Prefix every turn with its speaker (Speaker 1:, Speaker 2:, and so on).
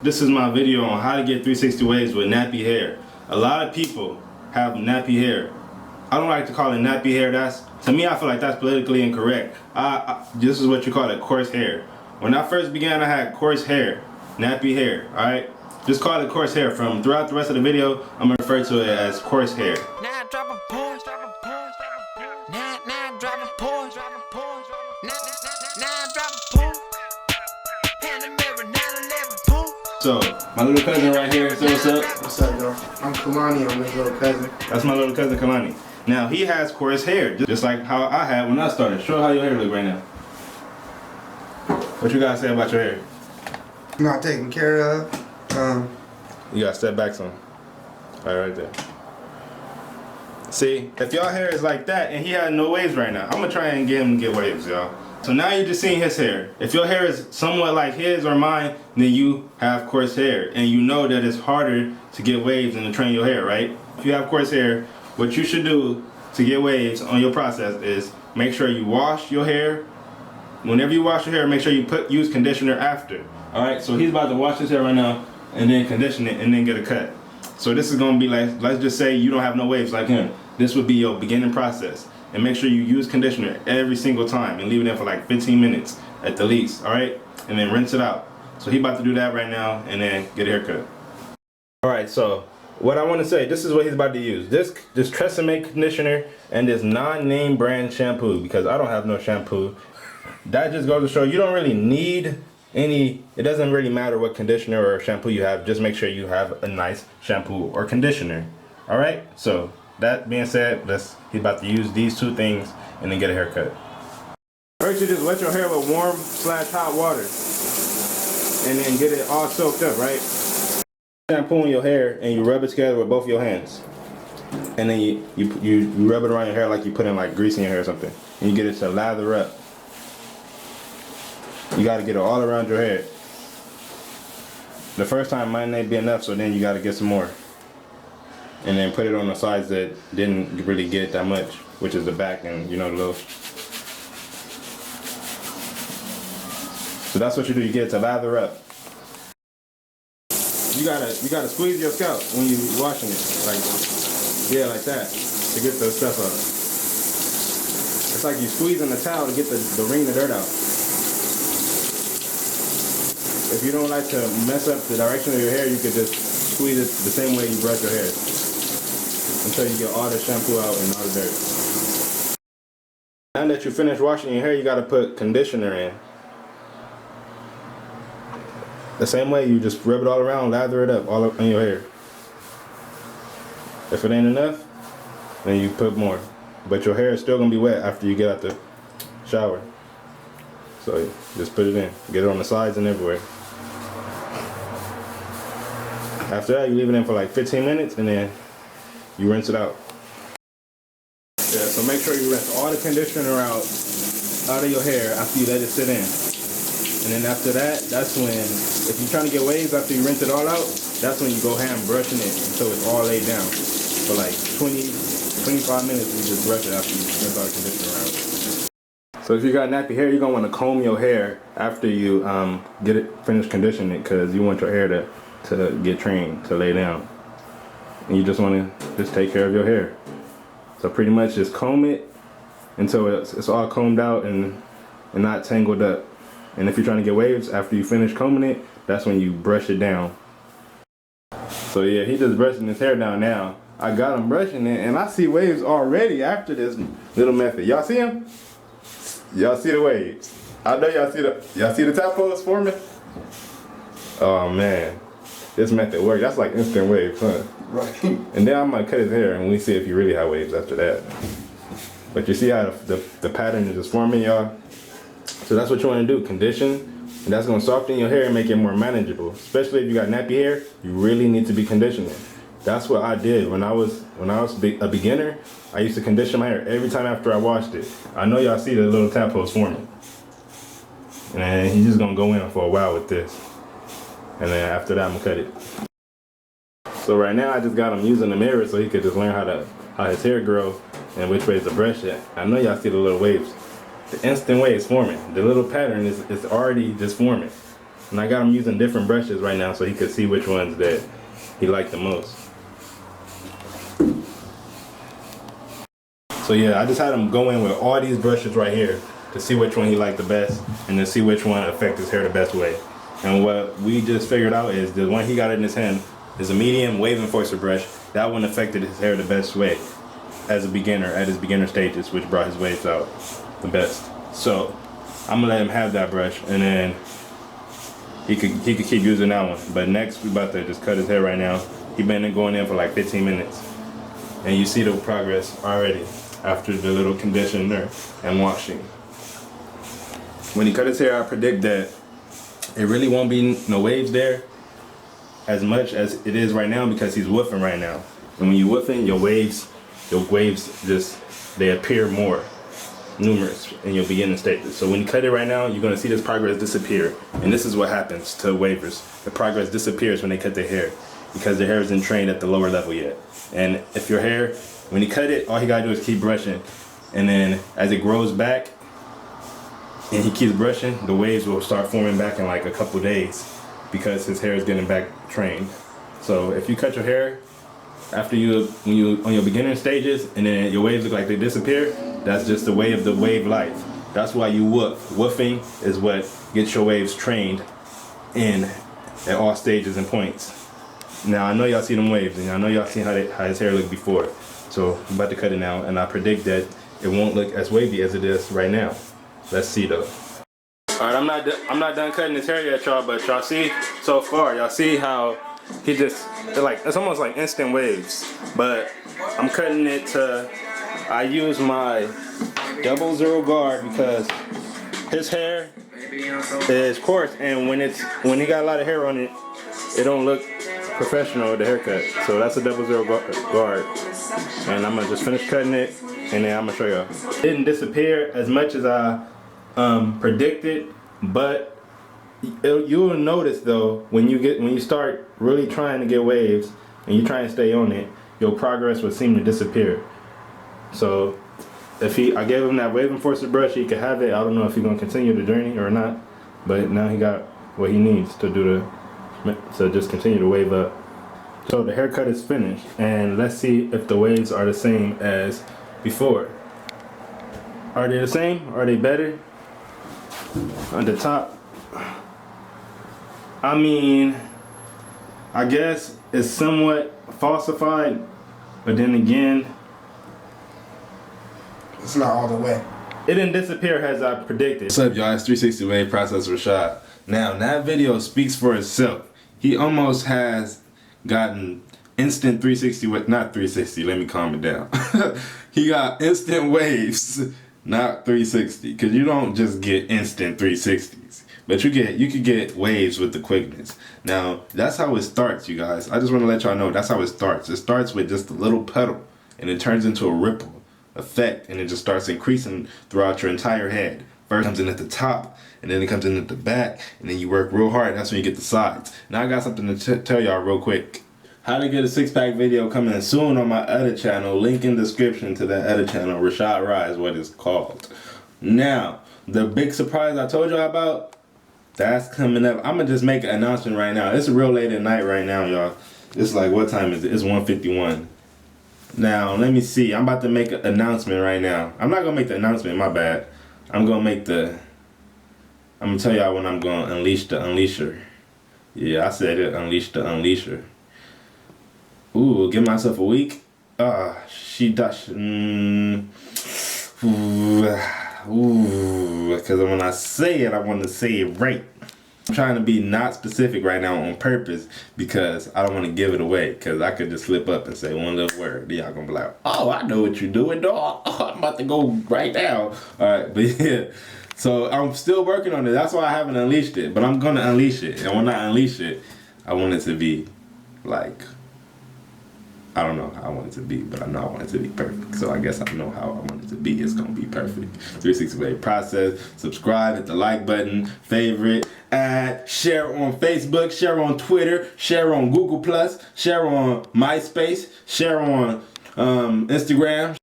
Speaker 1: This is my video on how to get 360 waves with nappy hair. A lot of people have nappy hair. I don't like to call it nappy hair. To me, I feel like that's politically incorrect. This is what you call it, coarse hair. When I first began, I had coarse hair, nappy hair, alright? Just call it coarse hair. Throughout the rest of the video, I'm gonna refer to it as coarse hair.
Speaker 2: Now drop a pause, drop a pause, now drop a pause, drop a pause, now drop a pause. Pan the mirror, 911 pause.
Speaker 1: So, my little cousin right here, say what's up.
Speaker 3: What's up, y'all? I'm Kalani, I'm his little cousin.
Speaker 1: That's my little cousin Kalani. Now, he has coarse hair, just like how I had when I started. Show how your hair look right now. What you gotta say about your hair?
Speaker 3: Not taken care of.
Speaker 1: You gotta step back some. Right there. See, if y'all hair is like that and he had no waves right now, I'm gonna try and get him to get waves, y'all. So now you're just seeing his hair. If your hair is somewhat like his or mine, then you have coarse hair. And you know that it's harder to get waves than to train your hair, right? If you have coarse hair, what you should do to get waves on your process is make sure you wash your hair. Whenever you wash your hair, make sure you use conditioner after. Alright, so he's about to wash his hair right now and then condition it and then get a cut. So this is gonna be like, let's just say you don't have no waves like him. This would be your beginning process. And make sure you use conditioner every single time and leave it in for like 15 minutes at the least, alright? And then rinse it out. So he about to do that right now and then get a haircut. Alright, so what I want to say, this is what he's about to use. This Tresemme conditioner and this non-name brand shampoo, because I don't have no shampoo. That just goes to show you don't really need any, it doesn't really matter what conditioner or shampoo you have, just make sure you have a nice shampoo or conditioner. Alright, so that being said, he's about to use these two things and then get a haircut. First, you just wet your hair with warm/hot water and then get it all soaked up, right? Shampoo in your hair and you rub it together with both your hands. And then you rub it around your hair like you put in like grease in your hair or something. And you get it to lather up. You gotta get it all around your head. The first time might not be enough, so then you gotta get some more. And then put it on the sides that didn't really get it that much, which is the back and, you know, the little. So that's what you do, you get it to lather up. You gotta squeeze your scalp when you're washing it. Like that, to get the stuff out. It's like you squeezing the towel to get the ring the dirt out. If you don't like to mess up the direction of your hair, you could just squeeze it the same way you brush your hair until you get all the shampoo out and all the dirt. Now that you finish washing your hair, you gotta put conditioner in. The same way, you just rub it all around, lather it up all up in your hair. If it ain't enough, then you put more. But your hair is still gonna be wet after you get out the shower. So just put it in, get it on the sides and everywhere. After that, you leave it in for like 15 minutes and then you rinse it out. Yeah, so make sure you rinse all the conditioner out of your hair after you let it sit in. And then after that, that's when, if you're trying to get waves after you rinse it all out, that's when you go hand brushing it until it's all laid down. For like 25 minutes, you just brush it after you rinse all the conditioner out. So if you got nappy hair, you're gonna want to comb your hair after you finish conditioning it, because you want your hair to get trained to lay down. And you just want to take care of your hair. So pretty much just comb it until it's all combed out and not tangled up. And if you're trying to get waves after you finish combing it, that's when you brush it down. So yeah, he just brushing his hair down now. I got him brushing it and I see waves already after this little method. Y'all see him? Y'all see the waves? I know y'all see the tadpoles forming? Oh man, this method worked. That's like instant waves, huh?
Speaker 3: Right.
Speaker 1: And then I'm gonna cut his hair and we see if you really have waves after that. But you see how the pattern is just forming, y'all? So that's what you want to do, condition, and that's going to soften your hair and make it more manageable. Especially if you got nappy hair, you really need to be conditioning. That's what I did when I was a beginner. I used to condition my hair every time after I washed it. I know y'all see the little tadpoles forming. And he's just going to go in for a while with this. And then after that, I'm going to cut it. So right now, I just got him using the mirror so he could just learn how his hair grow and which ways to brush it. I know y'all see the little waves. The instant waves forming. The little pattern is already just forming. And I got him using different brushes right now so he could see which ones that he liked the most. So yeah, I just had him go in with all these brushes right here to see which one he liked the best and to see which one affected his hair the best way. And what we just figured out is the one he got in his hand is a medium wave enforcer brush. That one affected his hair the best way as a beginner, at his beginner stages, which brought his waves out the best. So I'm gonna let him have that brush, and then he could keep using that one. But next we about to just cut his hair right now. He been going in for like 15 minutes. And you see the progress already after the little conditioner and washing. When he cut his hair, I predict that it really won't be no waves there as much as it is right now because he's woofing right now. And when you woofing, your waves just, they appear more numerous in your beginning stages. So when you cut it right now, you're gonna see this progress disappear. And this is what happens to wavers. The progress disappears when they cut their hair because their hair isn't trained at the lower level yet. And if your hair, when you cut it, all you gotta do is keep brushing. And then as it grows back and he keeps brushing, the waves will start forming back in like a couple days because his hair is getting back trained. So if you cut your hair after when you on your beginning stages and then your waves look like they disappear, that's just the way of the wave life. That's why you woof. Woofing is what gets your waves trained in at all stages and points. Now I know y'all see them waves and I know y'all seen how his hair looked before. So I'm about to cut it now and I predict that it won't look as wavy as it is right now. Let's see though. Alright, I'm not done cutting his hair yet, y'all, but y'all see so far, y'all see how he just, it's almost like instant waves. But I'm cutting it to, I use my 00 guard because his hair is coarse and when he got a lot of hair on it, it don't look professional with the haircut. So that's a 00 guard. And I'm gonna just finish cutting it and then I'm gonna show y'all. It didn't disappear as much as I predicted, but you'll notice though when you start really trying to get waves and you try and stay on it, your progress would seem to disappear. So I gave him that wave enforcer brush, he could have it. I don't know if he's gonna continue the journey or not, but now he got what he needs to do to just continue to wave up. So the haircut is finished and let's see if the waves are the same as before. Are they the same? Are they better? On the top, I mean, I guess it's somewhat falsified, but then again,
Speaker 3: it's not all the way.
Speaker 1: It didn't disappear as I predicted. What's up, y'all? It's 360 Wave Process Rashad. Now, that video speaks for itself. He almost has gotten instant 360 with, not 360, let me calm it down. He got instant waves, not 360, because you don't just get instant 360s, but you could get waves with the quickness. Now, that's how it starts, you guys. I just want to let y'all know that's how it starts. It starts with just a little pedal, and it turns into a ripple effect, and it just starts increasing throughout your entire head. First it comes in at the top, and then it comes in at the back, and then you work real hard, that's when you get the sides. Now I got something to tell y'all real quick. How to get a six-pack video coming soon on my other channel. Link in description to that other channel. Rashad Rye is what it's called. Now, the big surprise I told y'all about, that's coming up. I'm gonna just make an announcement right now. It's real late at night right now, y'all. It's like, what time is it? It's 1:51. Now, let me see. I'm about to make an announcement right now. I'm not gonna make the announcement, my bad. I'm gonna tell y'all when I'm gonna unleash the unleasher. Yeah, I said it, unleash the unleasher. Ooh, give myself a week. Because when I say it, I want to say it right. I'm trying to be not specific right now on purpose because I don't want to give it away, because I could just slip up and say one little word. Y'all gonna be like, oh, I know what you're doing, dog. Oh, I'm about to go right now. Alright, but yeah. So I'm still working on it. That's why I haven't unleashed it. But I'm gonna unleash it. And when I unleash it, I want it to be like, I don't know how I want it to be, but I know I want it to be perfect. So I guess I know how I want it to be. It's gonna be perfect. 360 Wave Process. Subscribe, hit the like button, favorite, add, share on Facebook, share on Twitter, share on Google+, share on MySpace, share on Instagram.